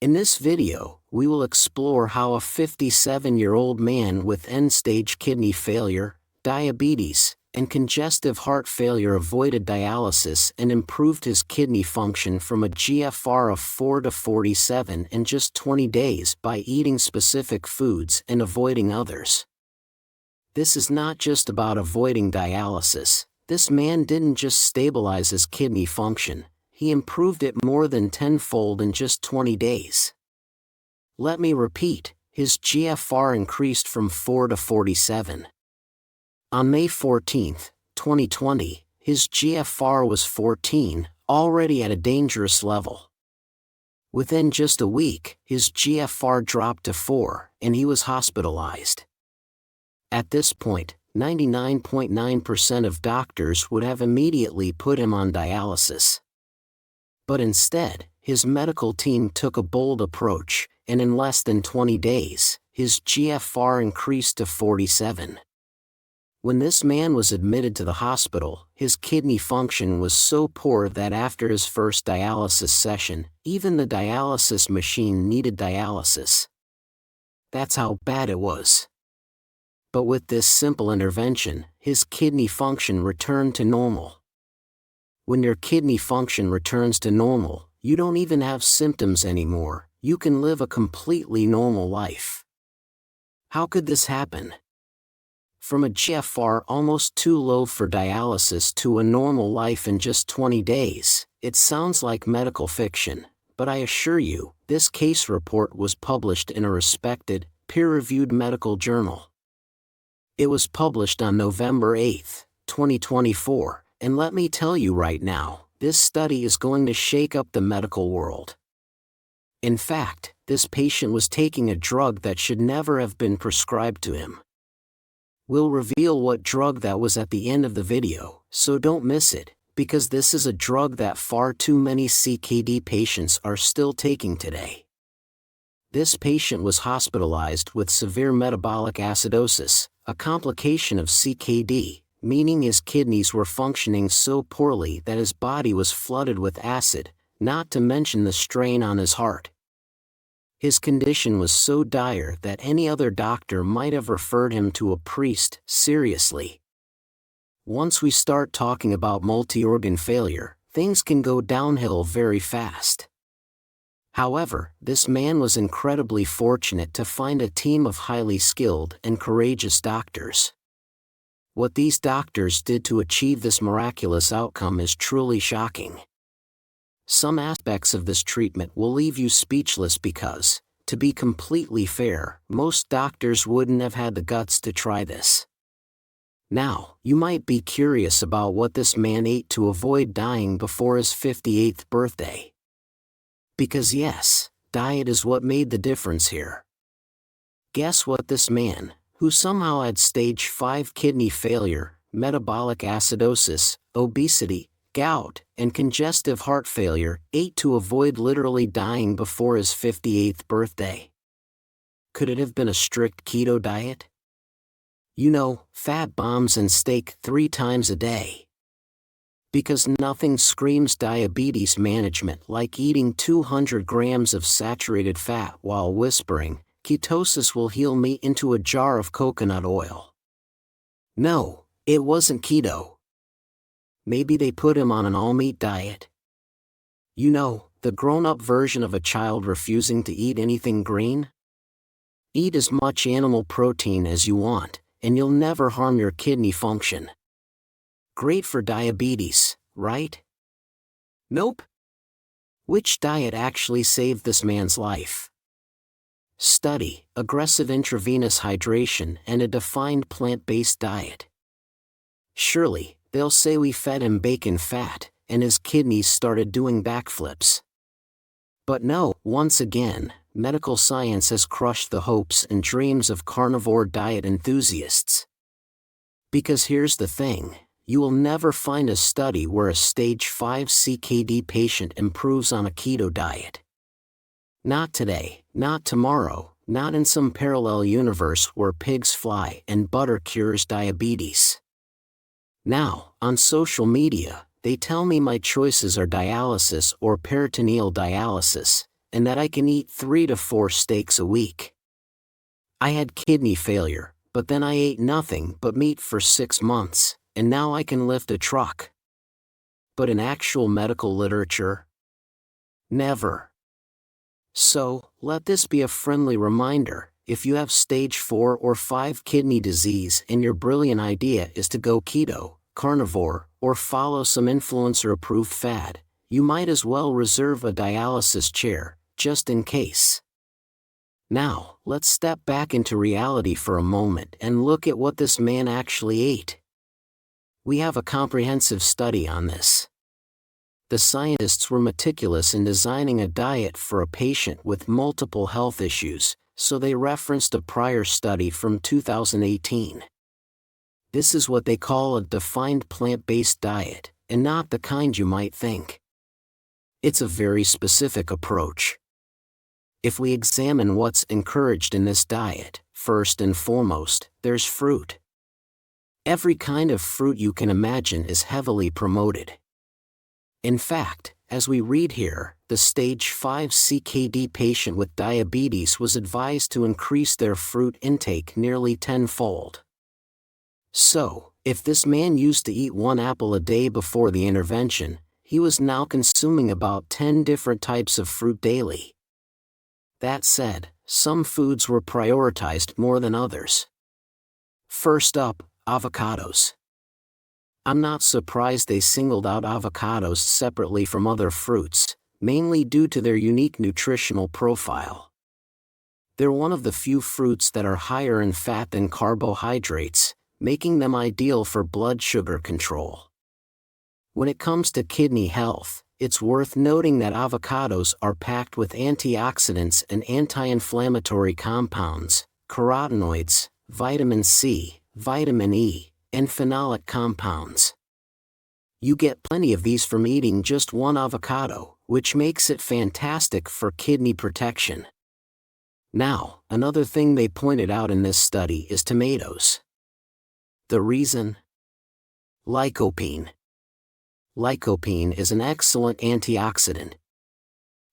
In this video, we will explore how a 57-year-old man with end-stage kidney failure, diabetes, and congestive heart failure avoided dialysis and improved his kidney function from a GFR of 4 to 47 in just 20 days by eating specific foods and avoiding others. This is not just about avoiding dialysis. This man didn't just stabilize his kidney function, he improved it more than tenfold in just 20 days. Let me repeat, his GFR increased from 4 to 47. On May 14, 2020, his GFR was 14, already at a dangerous level. Within just a week, his GFR dropped to 4, and he was hospitalized. At this point, 99.9% of doctors would have immediately put him on dialysis. But instead, his medical team took a bold approach, and in less than 20 days, his GFR increased to 47. When this man was admitted to the hospital, his kidney function was so poor that after his first dialysis session, even the dialysis machine needed dialysis. That's how bad it was. But with this simple intervention, his kidney function returned to normal. When your kidney function returns to normal, you don't even have symptoms anymore, you can live a completely normal life. How could this happen? From a GFR almost too low for dialysis to a normal life in just 20 days, it sounds like medical fiction, but I assure you, this case report was published in a respected, peer-reviewed medical journal. It was published on November 8, 2024, and let me tell you right now, this study is going to shake up the medical world. In fact, this patient was taking a drug that should never have been prescribed to him. We'll reveal what drug that was at the end of the video, so don't miss it, because this is a drug that far too many CKD patients are still taking today. This patient was hospitalized with severe metabolic acidosis, a complication of CKD, meaning his kidneys were functioning so poorly that his body was flooded with acid, not to mention the strain on his heart. His condition was so dire that any other doctor might have referred him to a priest. Seriously. Once we start talking about multi-organ failure, things can go downhill very fast. However, this man was incredibly fortunate to find a team of highly skilled and courageous doctors. What these doctors did to achieve this miraculous outcome is truly shocking. Some aspects of this treatment will leave you speechless because, to be completely fair, most doctors wouldn't have had the guts to try this. Now, you might be curious about what this man ate to avoid dying before his 58th birthday. Because yes, diet is what made the difference here. Guess what this man, who somehow had stage 5 kidney failure, metabolic acidosis, obesity, gout, and congestive heart failure, ate to avoid literally dying before his 58th birthday? Could it have been a strict keto diet? You know, fat bombs and steak 3 times a day. Because nothing screams diabetes management like eating 200 grams of saturated fat while whispering, "Ketosis will heal me," into a jar of coconut oil. No, it wasn't keto. Maybe they put him on an all-meat diet. You know, the grown-up version of a child refusing to eat anything green? Eat as much animal protein as you want, and you'll never harm your kidney function. Great for diabetes, right? Nope. Which diet actually saved this man's life? Study, aggressive intravenous hydration and a defined plant-based diet. Surely, they'll say we fed him bacon fat, and his kidneys started doing backflips. But no, once again, medical science has crushed the hopes and dreams of carnivore diet enthusiasts. Because here's the thing, you will never find a study where a stage 5 CKD patient improves on a keto diet. Not today, not tomorrow, not in some parallel universe where pigs fly and butter cures diabetes. Now, on social media, they tell me my choices are dialysis or peritoneal dialysis, and that I can eat 3 to 4 steaks a week. I had kidney failure, but then I ate nothing but meat for 6 months, and now I can lift a truck. But in actual medical literature? Never. So, let this be a friendly reminder: if you have stage 4 or 5 kidney disease and your brilliant idea is to go keto, carnivore, or follow some influencer-approved fad, you might as well reserve a dialysis chair, just in case. Now, let's step back into reality for a moment and look at what this man actually ate. We have a comprehensive study on this. The scientists were meticulous in designing a diet for a patient with multiple health issues, so they referenced a prior study from 2018. This is what they call a defined plant-based diet, and not the kind you might think. It's a very specific approach. If we examine what's encouraged in this diet, first and foremost, there's fruit. Every kind of fruit you can imagine is heavily promoted. In fact, as we read here, the stage 5 CKD patient with diabetes was advised to increase their fruit intake nearly tenfold. So, if this man used to eat 1 apple a day before the intervention, he was now consuming about 10 different types of fruit daily. That said, some foods were prioritized more than others. First up, avocados. I'm not surprised they singled out avocados separately from other fruits, mainly due to their unique nutritional profile. They're one of the few fruits that are higher in fat than carbohydrates, making them ideal for blood sugar control. When it comes to kidney health, it's worth noting that avocados are packed with antioxidants and anti-inflammatory compounds, carotenoids, vitamin C, vitamin E, and phenolic compounds. You get plenty of these from eating just 1 avocado, which makes it fantastic for kidney protection. Now, another thing they pointed out in this study is tomatoes. The reason? Lycopene. Lycopene is an excellent antioxidant.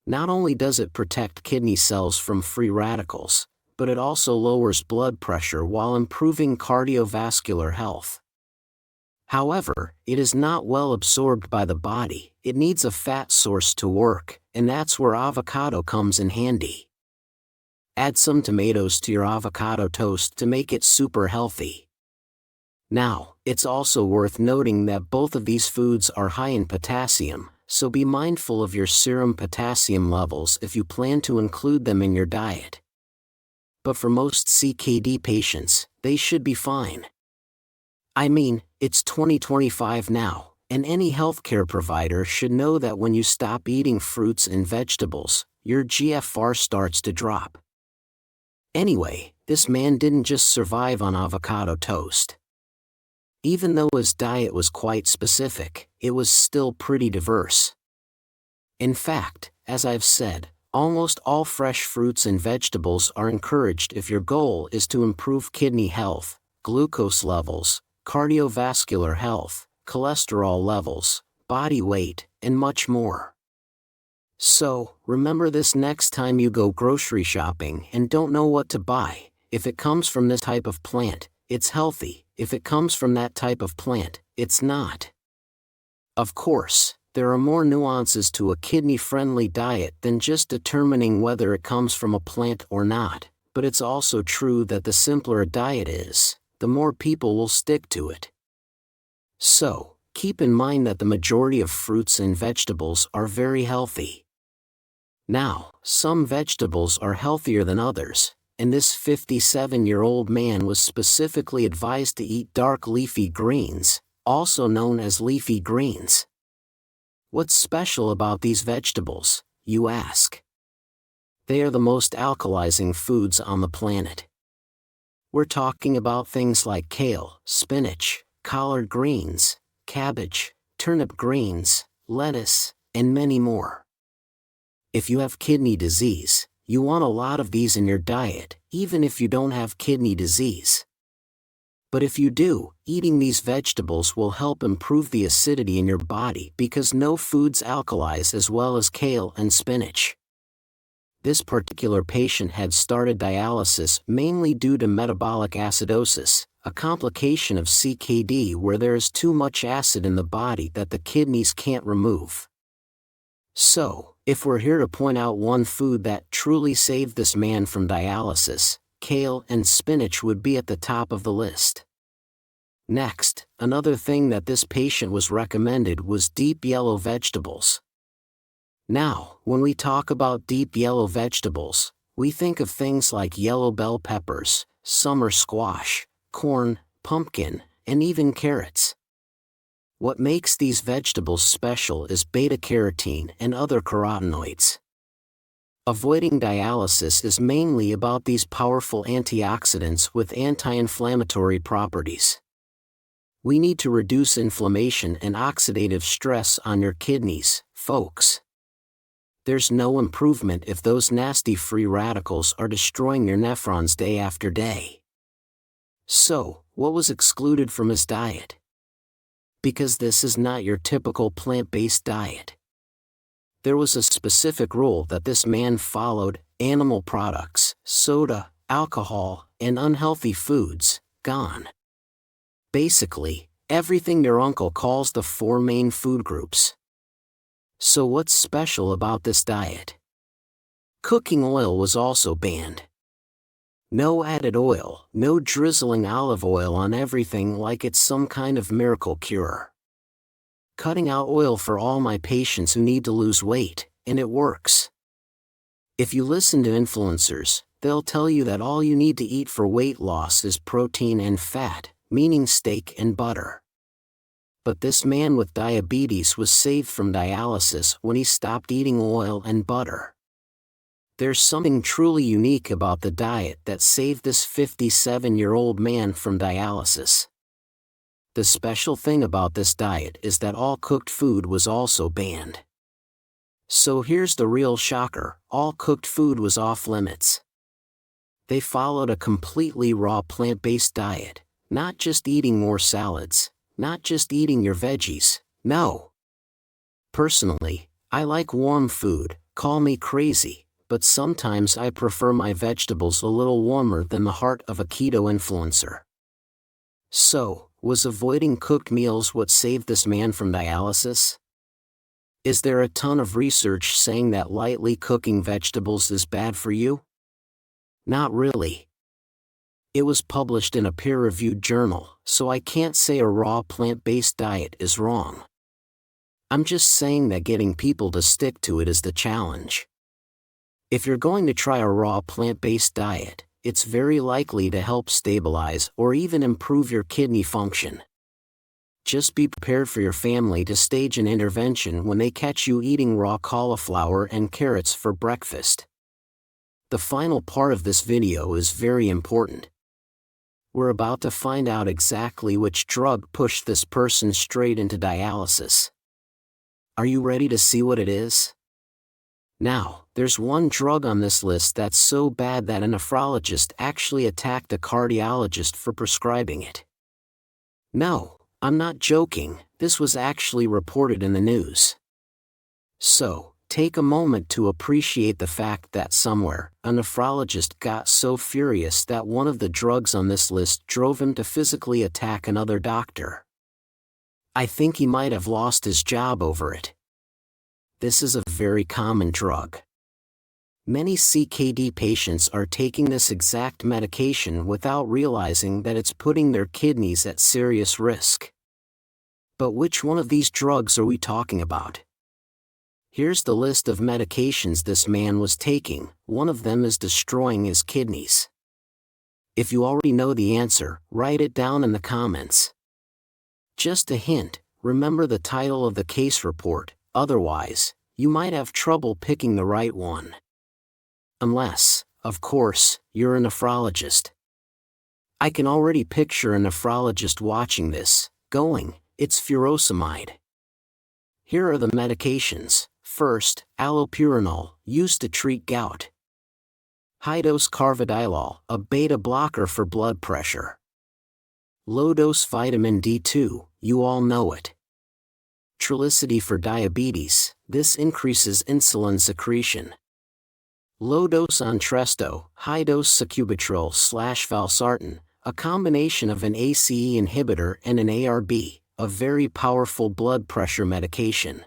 Not only does it protect kidney cells from free radicals, but it also lowers blood pressure while improving cardiovascular health. However, it is not well absorbed by the body. It needs a fat source to work, and that's where avocado comes in handy. Add some tomatoes to your avocado toast to make it super healthy. Now, it's also worth noting that both of these foods are high in potassium, so be mindful of your serum potassium levels if you plan to include them in your diet. But for most CKD patients, they should be fine. I mean, it's 2025 now, and any healthcare provider should know that when you stop eating fruits and vegetables, your GFR starts to drop. Anyway, this man didn't just survive on avocado toast. Even though his diet was quite specific, it was still pretty diverse. In fact, as I've said, almost all fresh fruits and vegetables are encouraged if your goal is to improve kidney health, glucose levels, cardiovascular health, cholesterol levels, body weight, and much more. So, remember this next time you go grocery shopping and don't know what to buy: if it comes from this type of plant, it's healthy; if it comes from that type of plant, it's not. Of course, there are more nuances to a kidney-friendly diet than just determining whether it comes from a plant or not, but it's also true that the simpler a diet is, the more people will stick to it. So, keep in mind that the majority of fruits and vegetables are very healthy. Now, some vegetables are healthier than others, and this 57-year-old man was specifically advised to eat dark leafy greens, also known as leafy greens. What's special about these vegetables, you ask? They are the most alkalizing foods on the planet. We're talking about things like kale, spinach, collard greens, cabbage, turnip greens, lettuce, and many more. If you have kidney disease, you want a lot of these in your diet, even if you don't have kidney disease. But if you do, eating these vegetables will help improve the acidity in your body because no foods alkalize as well as kale and spinach. This particular patient had started dialysis mainly due to metabolic acidosis, a complication of CKD where there is too much acid in the body that the kidneys can't remove. So, if we're here to point out one food that truly saved this man from dialysis, kale and spinach would be at the top of the list. Next, another thing that this patient was recommended was deep yellow vegetables. Now, when we talk about deep yellow vegetables, we think of things like yellow bell peppers, summer squash, corn, pumpkin, and even carrots. What makes these vegetables special is beta-carotene and other carotenoids. Avoiding dialysis is mainly about these powerful antioxidants with anti-inflammatory properties. We need to reduce inflammation and oxidative stress on your kidneys, folks. There's no improvement if those nasty free radicals are destroying your nephrons day after day. So, what was excluded from his diet? Because this is not your typical plant-based diet. There was a specific rule that this man followed: animal products, soda, alcohol, and unhealthy foods, gone. Basically, everything your uncle calls the 4 main food groups. So what's special about this diet? Cooking oil was also banned. No added oil, no drizzling olive oil on everything like it's some kind of miracle cure. Cutting out oil for all my patients who need to lose weight, and it works. If you listen to influencers, they'll tell you that all you need to eat for weight loss is protein and fat, meaning steak and butter. But this man with diabetes was saved from dialysis when he stopped eating oil and butter. There's something truly unique about the diet that saved this 57-year-old man from dialysis. The special thing about this diet is that all cooked food was also banned. So here's the real shocker: all cooked food was off limits. They followed a completely raw plant-based diet, not just eating more salads, not just eating your veggies, no. Personally, I like warm food, call me crazy, but sometimes I prefer my vegetables a little warmer than the heart of a keto influencer. So, was avoiding cooked meals what saved this man from dialysis? Is there a ton of research saying that lightly cooking vegetables is bad for you? Not really. It was published in a peer-reviewed journal, so I can't say a raw plant-based diet is wrong. I'm just saying that getting people to stick to it is the challenge. If you're going to try a raw plant-based diet, it's very likely to help stabilize or even improve your kidney function. Just be prepared for your family to stage an intervention when they catch you eating raw cauliflower and carrots for breakfast. The final part of this video is very important. We're about to find out exactly which drug pushed this person straight into dialysis. Are you ready to see what it is? Now, there's one drug on this list that's so bad that a nephrologist actually attacked a cardiologist for prescribing it. No, I'm not joking, this was actually reported in the news. So, take a moment to appreciate the fact that somewhere, a nephrologist got so furious that one of the drugs on this list drove him to physically attack another doctor. I think he might have lost his job over it. This is a very common drug. Many CKD patients are taking this exact medication without realizing that it's putting their kidneys at serious risk. But which one of these drugs are we talking about? Here's the list of medications this man was taking. One of them is destroying his kidneys. If you already know the answer, write it down in the comments. Just a hint, remember the title of the case report, otherwise, you might have trouble picking the right one. Unless, of course, you're a nephrologist. I can already picture a nephrologist watching this, going, it's furosemide. Here are the medications. First, allopurinol, used to treat gout. High-dose carvedilol, a beta blocker for blood pressure. Low-dose vitamin D2, you all know it. Trulicity for diabetes, this increases insulin secretion. Low-dose Entresto, high-dose sacubitril/valsartan, a combination of an ACE inhibitor and an ARB, a very powerful blood pressure medication.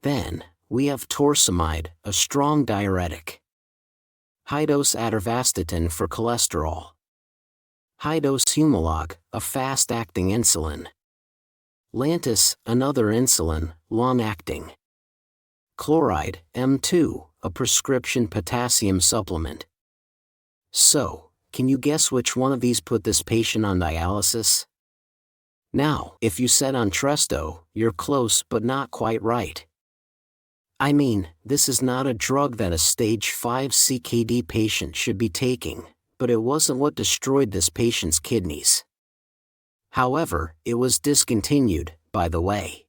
Then, we have torsemide, a strong diuretic. High-dose atorvastatin for cholesterol. High-dose Humalog, a fast-acting insulin. Lantus, another insulin, long-acting. Chloride, M2, a prescription potassium supplement. So, can you guess which one of these put this patient on dialysis? Now, if you said Entresto, you're close but not quite right. I mean, this is not a drug that a stage 5 CKD patient should be taking, but it wasn't what destroyed this patient's kidneys. However, it was discontinued, by the way.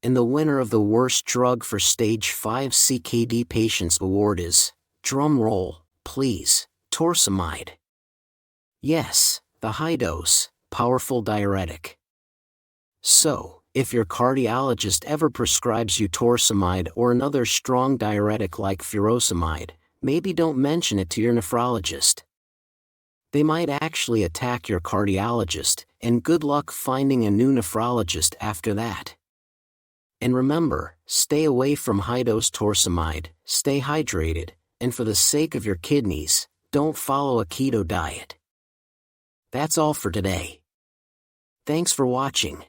And the winner of the Worst Drug for Stage 5 CKD Patients Award is, drum roll, please, torsemide. Yes, the high-dose, powerful diuretic. So, if your cardiologist ever prescribes you torsemide or another strong diuretic like furosemide, maybe don't mention it to your nephrologist. They might actually attack your cardiologist, and good luck finding a new nephrologist after that. And remember, stay away from high-dose torsemide, stay hydrated, and for the sake of your kidneys, don't follow a keto diet. That's all for today. Thanks for watching.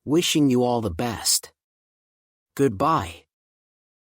Wishing you all the best. Goodbye.